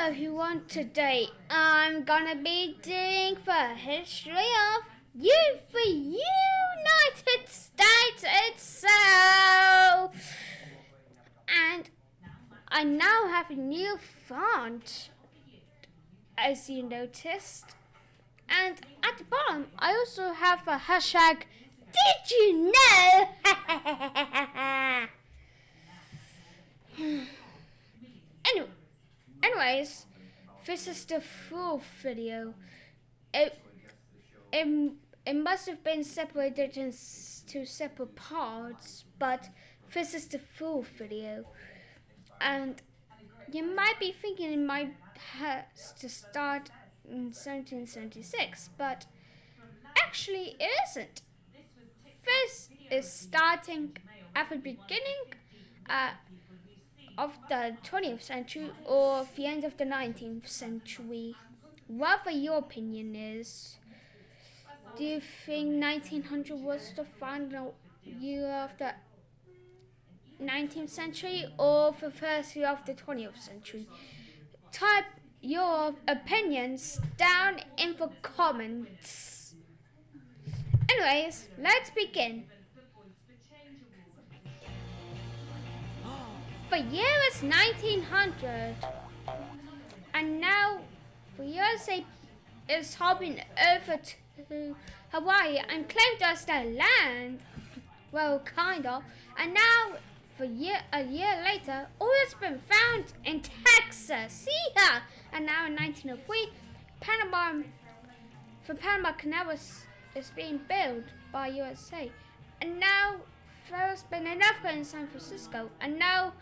everyone, today I'm gonna be doing the history of the United States itself. And I now have a new font, as you noticed. And at the bottom I also have a hashtag, did you know? Anyways, this is the full video. It must have been separated into separate parts, but this is the full video. And you might be thinking it might have to start in 1776, but actually it isn't. This is starting at the beginning of the 20th century or the end of the 19th century. Whatever your opinion is, do you think 1900 was the final year of the 19th century or the first year of the 20th century? Type your opinions down in the comments. Anyways, let's begin. The year is 1900, and now the USA is hopping over to Hawaii and claimed us their land. Well, kind of. And now, a year later, oil has been found in Texas. Yeah. And now in 1903, the Panama Canal is being built by USA. And now there has been an earthquake in San Francisco. And now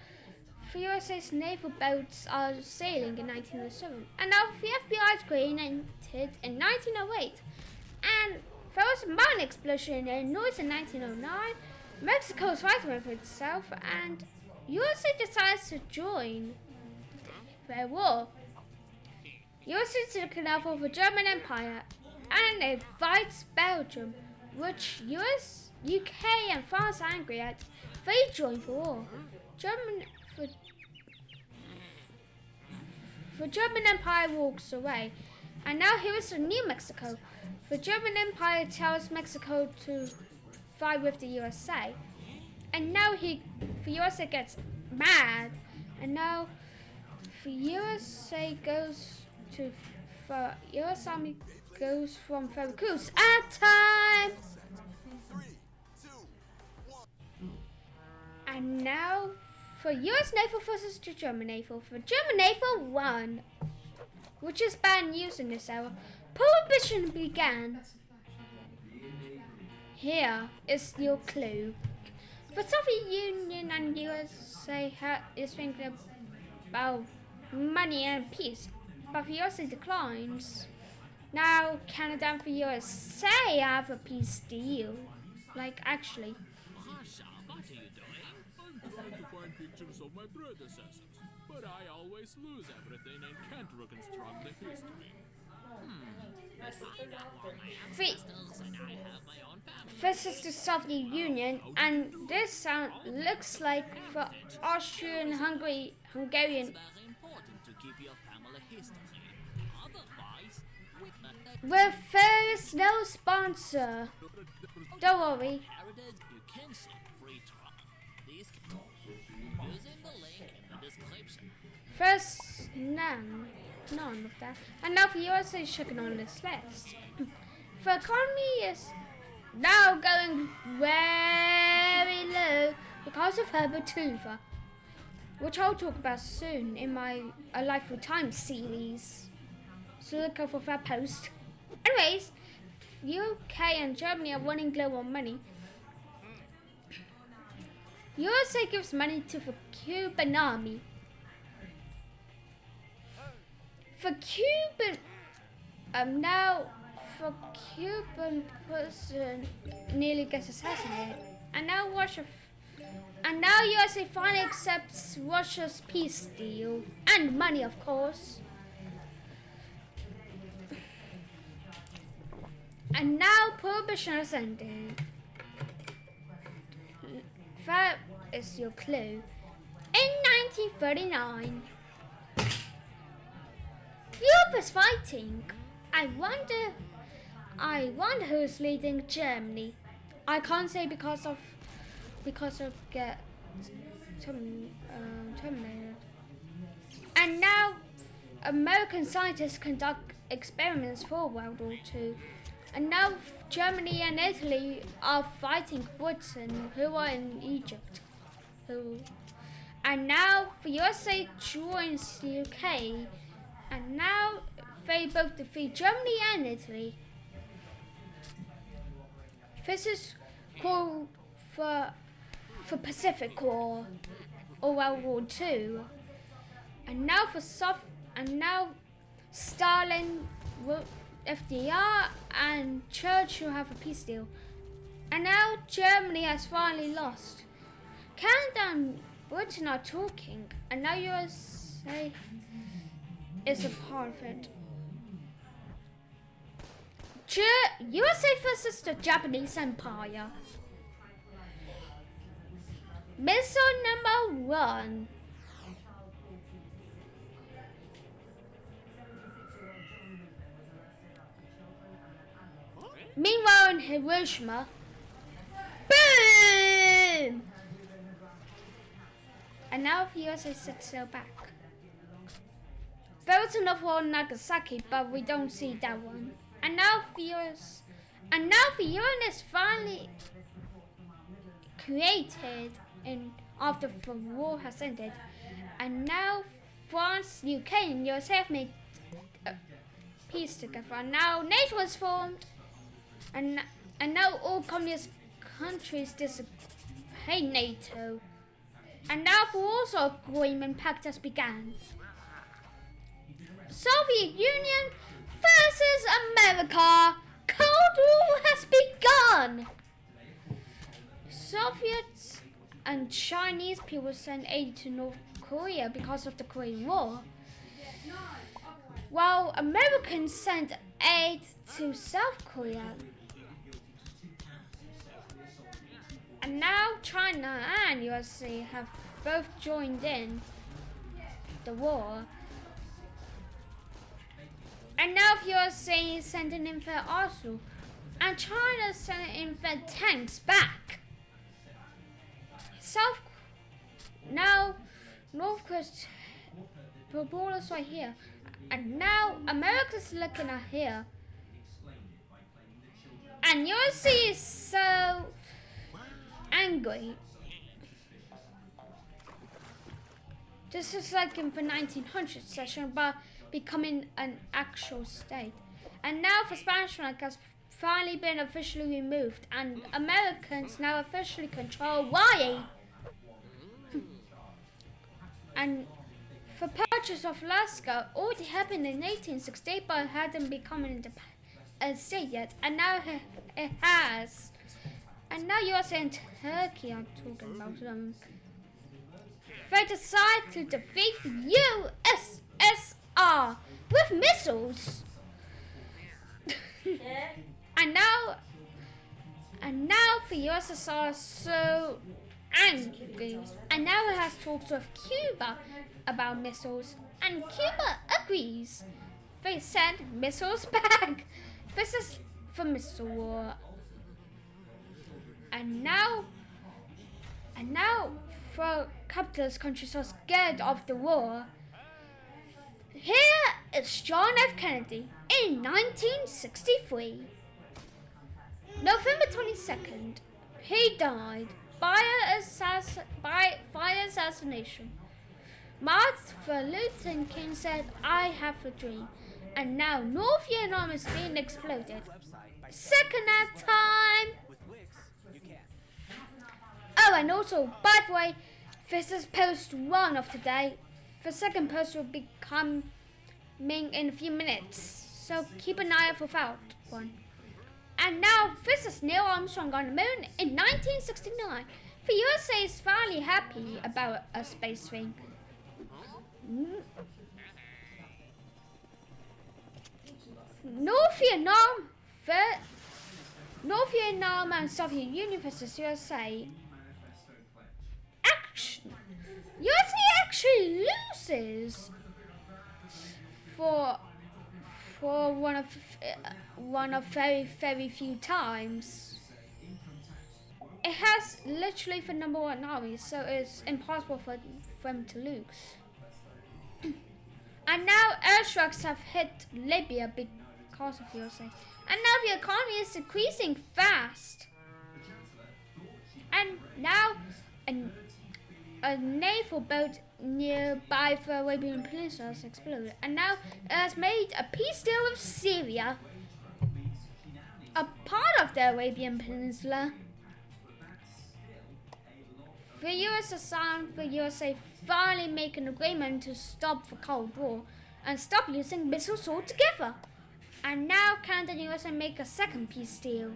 the USA's naval boats are sailing in 1907. And now the FBI is created in 1908. And there was a mine explosion in Illinois in 1909. Mexico is fighting with itself, and USA decides to join their war. USA is looking out for the German Empire, and it fights Belgium, which US, UK, and France are angry at. They join the war. The German Empire walks away, and now here is New Mexico. The German Empire tells Mexico to fight with the USA, and now the USA gets mad, and now the USA US Army goes from Veracruz at time. And now for US naval versus the German naval. The German naval won, which is bad news in this era. Prohibition began. Here is your clue. The Soviet Union and USA is thinking about money and peace, but the USA declines. Now Canada and the USA have a peace deal. Like, actually. Masha, what are you doing? I'm trying to find pictures of my predecessors, but I always lose everything and can't reconstruct the history. This is the Soviet Union, and this looks like the Austrian-Hungarian. It's very important to keep your family history. Otherwise, Well, there is no sponsor. Don't worry. you can see free trial. Using the link in the description. First, none of that. And now the USA is checking on this list. The economy is now going very low because of Herbert Hoover, which I'll talk about soon in my A Life with Time series. So look out for that post. Anyways, UK and Germany are winning global money. USA gives money to the Cuban army. The Cuban person nearly gets assassinated, and now USA finally accepts Russia's peace deal and money, of course. And now prohibition has ended. That is your clue. In 1939. is fighting. I wonder who's leading Germany. I can't say because of get terminated. And now American scientists conduct experiments for World War II. And now Germany and Italy are fighting Britain, who are in Egypt. And now the USA joins the UK. And now they both defeat Germany and Italy. This is called for Pacific War or World War II. And now Stalin, FDR and Churchill have a peace deal. And now Germany has finally lost. Canada and Britain are talking, and now USA is a part of it. USA versus the Japanese Empire. Missile number 1. Meanwhile in Hiroshima, boom! And now the USA sets sail back. There was another one in Nagasaki, but we don't see that one. And now the UN is finally created after the war has ended. And now France, UK and USA have made peace together. And now NATO is formed. And now all communist countries hate NATO. And now the Warsaw Agreement Pact has begun. Soviet Union versus America. Cold War has begun. Soviets and Chinese people sent aid to North Korea because of the Korean War, while Americans sent aid to South Korea. And now China and USA have both joined in the war. And now the USA is sending in their arsenal, and China is sending in their tanks back. North Korea's borders right here, and now America's looking at here. And USA is so angry. This is like in the 1900s session, but becoming an actual state. And now the Spanish flag has finally been officially removed, and Americans now officially control Hawaii. And the purchase of Alaska already happened in 1868, but hadn't become a state yet, and now it has. And now USA and Turkey are talking about them. They decide to defeat USSR with missiles. and now the USSR is so angry. And now it has talks with Cuba about missiles, and Cuba agrees. They send missiles back. This is the missile war. And now the capitalist countries are scared of the war. Here is John F. Kennedy in 1963. November 22nd, he died by assassination. Martin Luther King said, "I have a dream," and now North Vietnam is being exploded. Second at time. Oh, and also, by the way, this is post 1 of today. The second post will be coming in a few minutes, so keep an eye out for that one. And now, this is Neil Armstrong on the moon in 1969. The USA is finally happy about a space thing. North Vietnam and Soviet Union versus USA. USA actually loses for for one of very few times. It has literally the number one army, so it's impossible for them to lose. And now airstrikes have hit Libya because of USA. And now the economy is decreasing fast. And now a naval boat nearby the Arabian Peninsula has exploded. And now it has made a peace deal with Syria, a part of the Arabian Peninsula. The USA finally make an agreement to stop the Cold War and stop using missiles altogether. And now Canada and USA make a second peace deal.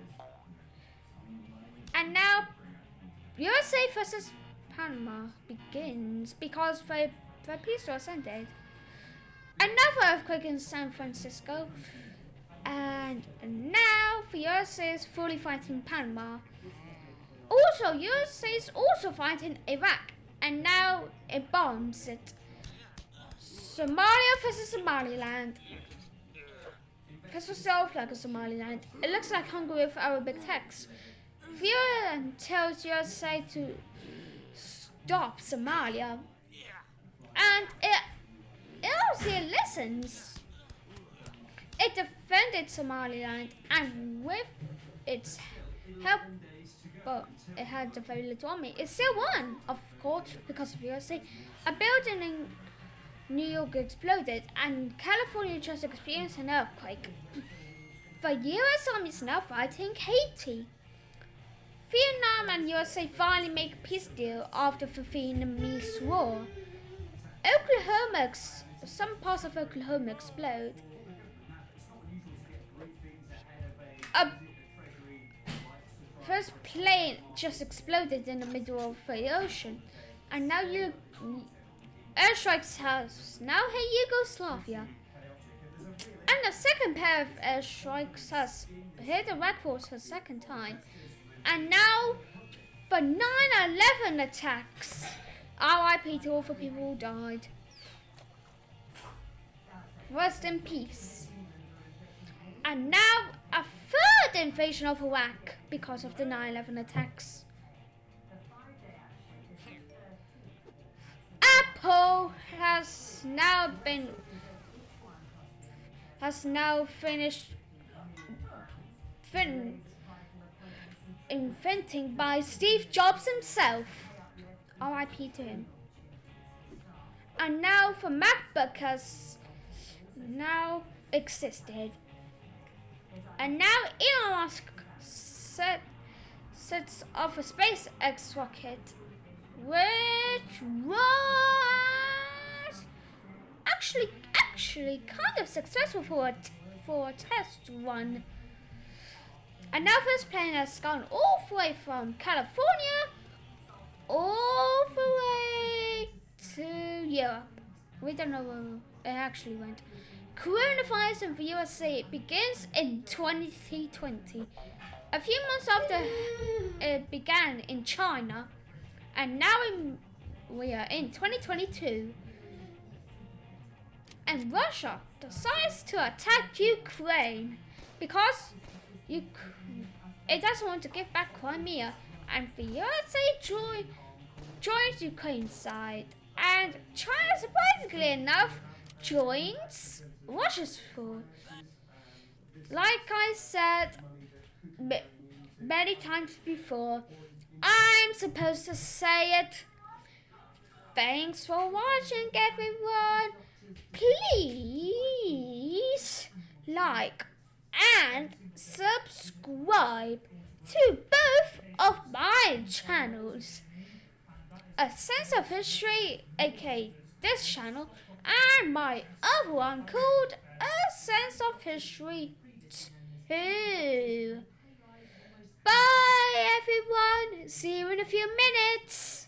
And now USA versus Panama begins because the peace was ended. Another earthquake in San Francisco. And now the USA is fully fighting Panama. Also, USA is also fighting Iraq, and now it bombs it. Somalia versus Somaliland. This was so like a Somaliland. It looks like Hungary with Arabic text. The UN tells USA to stop Somalia, and it obviously listens. It defended Somaliland, and with its help, but it had a very little army. It still won, of course, because of USA. A building in New York exploded, and California just experienced an earthquake. The US Army is now fighting Haiti. Vietnam and USA finally make a peace deal after the Vietnamese War. Some parts of Oklahoma explode. A first plane just exploded in the middle of the ocean, and now airstrikes has now hit Yugoslavia. And the second pair of airstrikes has hit Iraq for the second time. And now the 9/11 attacks. RIP to all the people who died. Rest in peace. And now a third invasion of Iraq because of the 9/11 attacks. Apple has now finished inventing by Steve Jobs himself. RIP to him. And now the MacBook has now existed. And now Elon Musk sets off a SpaceX rocket, which was actually kind of successful for a test run. And now this plane has gone all the way from California all the way to Europe. We don't know where it actually went. Coronavirus in the USA begins in 2020. A few months after it began in China, and now we are in 2022. And Russia decides to attack Ukraine because it doesn't want to give back Crimea, and the USA joins Ukraine's side, and China, surprisingly enough, joins Russia's force. Like I said many times before, I'm supposed to say it. Thanks for watching, everyone. Please like and subscribe to both of my channels. A Sense of History, aka this channel, and my other one called A Sense of History 2. Bye everyone, see you in a few minutes.